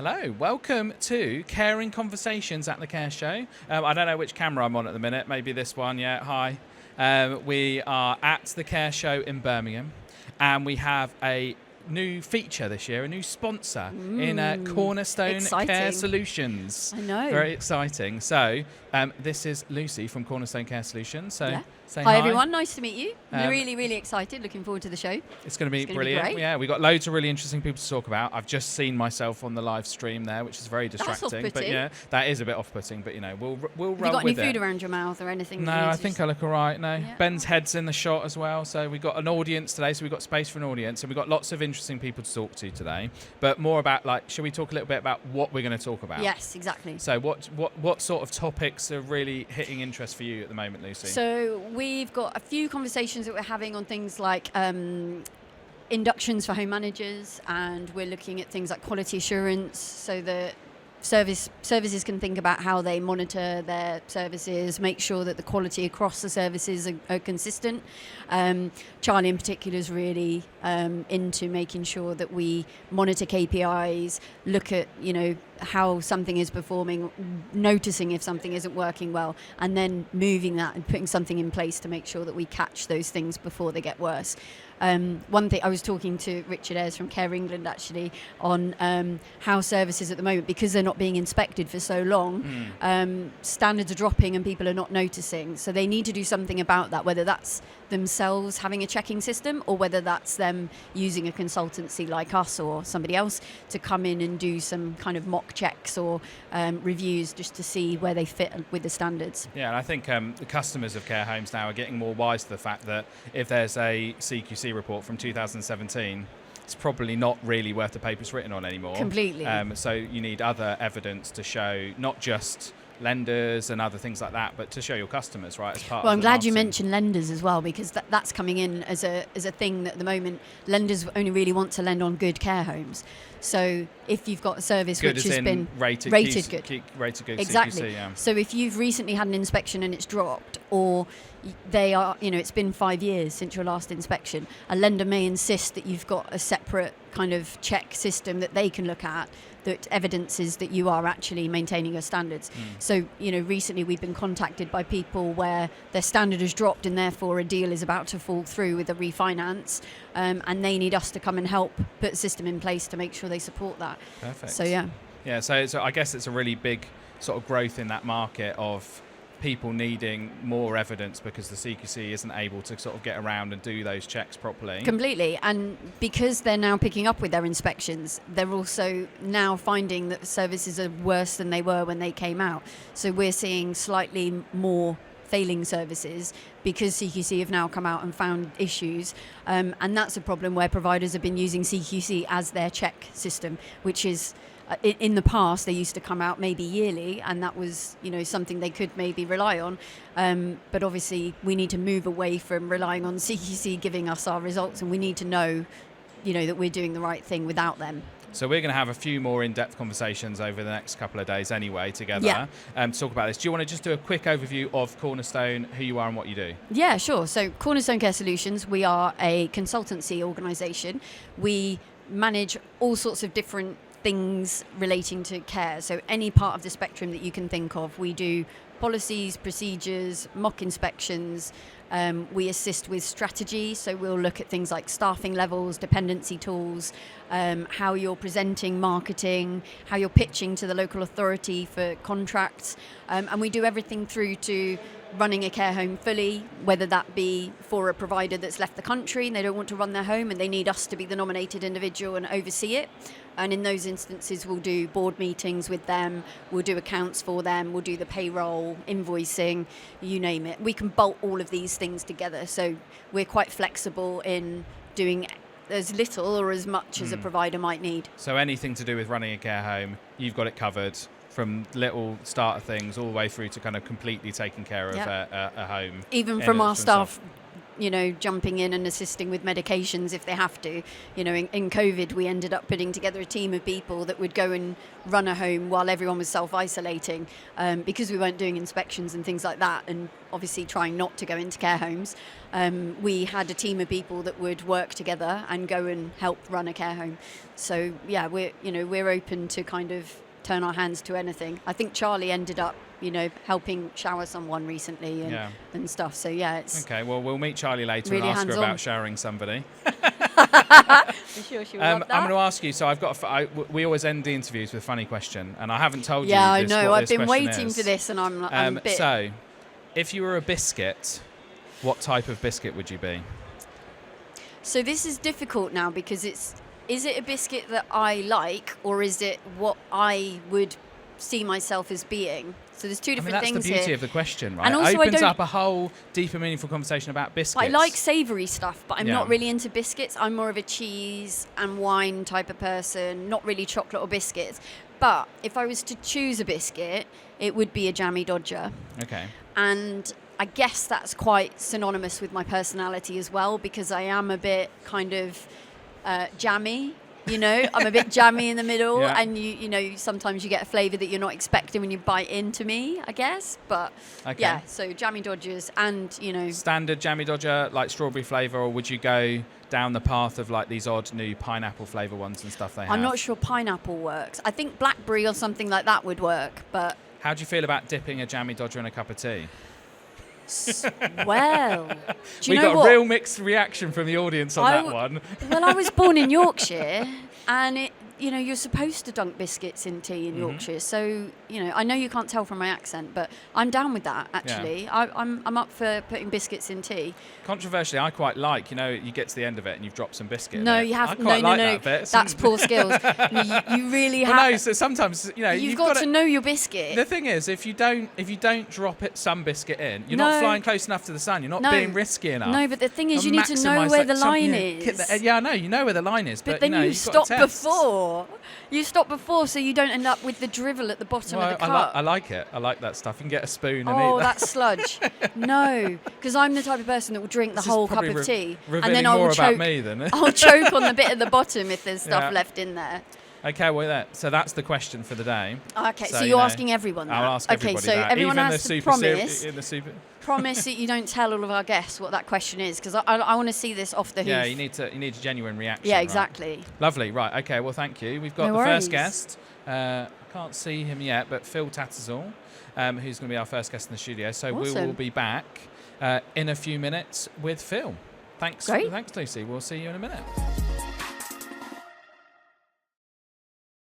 Hello, welcome to Caring Conversations at the Care Show. I don't know which camera I'm on at the minute, maybe this one, yeah, hi. We are at the Care Show in Birmingham, and we have a new feature this year, a new sponsor in Cornerstone exciting. Care Solutions. I know. Very exciting. So, this is Lucy from Cornerstone Care Solutions. So, Yeah. say Hi everyone, nice to meet you. Really excited, looking forward to the show. It's going to be It's gonna be brilliant. great. Yeah, we've got loads of really interesting people to talk about. I've just seen myself on the live stream there, which is very distracting. But off-putting. yeah, that is a bit off-putting. But we'll Have run you got any with food it. around your mouth or anything? No, that you need I to think just- I look all right. No, Yeah. Ben's head's in the shot as well. So we've got an audience today. So we've got space for an audience, and we've got lots of interesting people to talk to today. But more about shall we talk a little bit about what we're going to talk about? Yes, exactly. So what sort of topics are really hitting interest for you at the moment, Lucy? So we've got a few conversations that we're having on things like inductions for home managers, and we're looking at things like quality assurance, so that services can think about how they monitor their services, make sure that the quality across the services are consistent. Charlie in particular is really into making sure that we monitor KPIs, look at how something is performing, noticing if something isn't working well, and then moving that and putting something in place to make sure that we catch those things before they get worse. One thing, I was talking to Richard Ayres from Care England actually on how services at the moment, because they're not being inspected for so long, standards are dropping and people are not noticing. So they need to do something about that, whether that's themselves having a checking system or whether that's them using a consultancy like us or somebody else to come in and do some kind of mock checks or reviews just to see where they fit with the standards. Yeah, and I think the customers of care homes now are getting more wise to the fact that if there's a CQC report from 2017, it's probably not really worth the paper it's written on anymore. Completely. So you need other evidence to show not just lenders and other things like that, but to show your customers, right, as part Well, of I'm the glad you marketing. mentioned lenders as well, because that's coming in as a thing that at the moment lenders only really want to lend on good care homes. So if you've got a service Good which as has in been rated good. Rated good Exactly. CQC, yeah. So if you've recently had an inspection and it's dropped, or they are, it's been 5 years since your last inspection, a lender may insist that you've got a separate kind of check system that they can look at that evidences that you are actually maintaining your standards. So, recently we've been contacted by people where their standard has dropped and therefore a deal is about to fall through with a refinance, and they need us to come and help put a system in place to make sure they support that. Perfect. So, yeah. Yeah, so I guess it's a really big sort of growth in that market of people needing more evidence because the CQC isn't able to sort of get around and do those checks properly. Completely. And because they're now picking up with their inspections, they're also now finding that services are worse than they were when they came out. So we're seeing slightly more failing services because CQC have now come out and found issues, and that's a problem where providers have been using CQC as their check system, which is in the past they used to come out maybe yearly, and that was something they could maybe rely on, but obviously we need to move away from relying on CQC giving us our results, and we need to know that we're doing the right thing without them. So we're going to have a few more in-depth conversations over the next couple of days anyway together to talk about this. Do you want to just do a quick overview of Cornerstone, who you are and what you do? Yeah, sure. So Cornerstone Care Solutions, we are a consultancy organisation. We manage all sorts of different things relating to care. So any part of the spectrum that you can think of, we do policies, procedures, mock inspections. We assist with strategy, so we'll look at things like staffing levels, dependency tools, how you're presenting marketing, how you're pitching to the local authority for contracts, and we do everything through to running a care home fully, whether that be for a provider that's left the country and they don't want to run their home and they need us to be the nominated individual and oversee it. And in those instances, we'll do board meetings with them, we'll do accounts for them, we'll do the payroll, invoicing, you name it. We can bolt all of these things together. So we're quite flexible in doing as little or as much as a provider might need. So anything to do with running a care home, you've got it covered, from little starter things all the way through to kind of completely taking care of a home. Even from our staff jumping in and assisting with medications if they have to. In COVID, we ended up putting together a team of people that would go and run a home while everyone was self-isolating, because we weren't doing inspections and things like that, and obviously trying not to go into care homes. We had a team of people that would work together and go and help run a care home. So yeah, we're open to kind of turn our hands to anything. I think Charlie ended up helping shower someone recently and stuff. So yeah, it's okay. Well, we'll meet Charlie later really and ask her hands-on. about showering somebody. I'm sure she will love that. I'm going to ask you. So we always end the interviews with a funny question, and I haven't told you. Yeah, I this, know. what I've this been question waiting is. for this, and I'm a bit. So, if you were a biscuit, what type of biscuit would you be? So this is difficult now because is it a biscuit that I like, or is it what I would see myself as being? So there's two different things here. That's the beauty of the question, right? And also it opens up a whole deeper, meaningful conversation about biscuits. I like savoury stuff, but I'm not really into biscuits. I'm more of a cheese and wine type of person, not really chocolate or biscuits. But if I was to choose a biscuit, it would be a jammy Dodger. Okay. And I guess that's quite synonymous with my personality as well, because I am a bit kind of jammy. I'm a bit jammy in the middle, and sometimes you get a flavour that you're not expecting when you bite into me, I guess. But yeah, so jammy Dodgers and standard jammy Dodger, like strawberry flavour, or would you go down the path of like these odd new pineapple flavour ones and stuff they have? I'm not sure pineapple works. I think blackberry or something like that would work, but how do you feel about dipping a jammy Dodger in a cup of tea? Well, do you we know got what? a real mixed reaction from the audience on that one. Well, I was born in Yorkshire, and you're supposed to dunk biscuits in tea in Yorkshire. So, I know you can't tell from my accent, but I'm down with that, actually. Yeah. I'm up for putting biscuits in tea. Controversially, I quite like, you get to the end of it and you've dropped some biscuit No, in it. you have I quite no. like that bit. That's poor skills. You really have. Well, no, so sometimes, you've got to know your biscuit. The thing is, if you don't drop some biscuit in, you're not flying close enough to the sun. You're not being risky enough. No, but the thing is, you need to know where the line is. Yeah, I know. You know where the line is, but then you stop before. You stop before, so you don't end up with the drivel at the bottom of the cup. I like it. I like that stuff. You can get a spoon and eat that. Oh, that's sludge. No, because I'm the type of person that will drink the whole cup of tea, and then I will choke. About me, then. I'll choke on the bit at the bottom if there's stuff left in there. Okay, well, so that's the question for the day. Okay, so you're asking everyone that? I'll ask everybody that. Okay, so everyone Even has to promise. Promise that you don't tell all of our guests what that question is, because I want to see this off the hoof. Yeah, you need a genuine reaction. Yeah, exactly. Right? Lovely. Right. Okay. Well, thank you. We've got the first guest. I can't see him yet, but Phil Tattersall, who's going to be our first guest in the studio. So we will be back in a few minutes with Phil. Thanks. Great. Thanks, Lucy. We'll see you in a minute.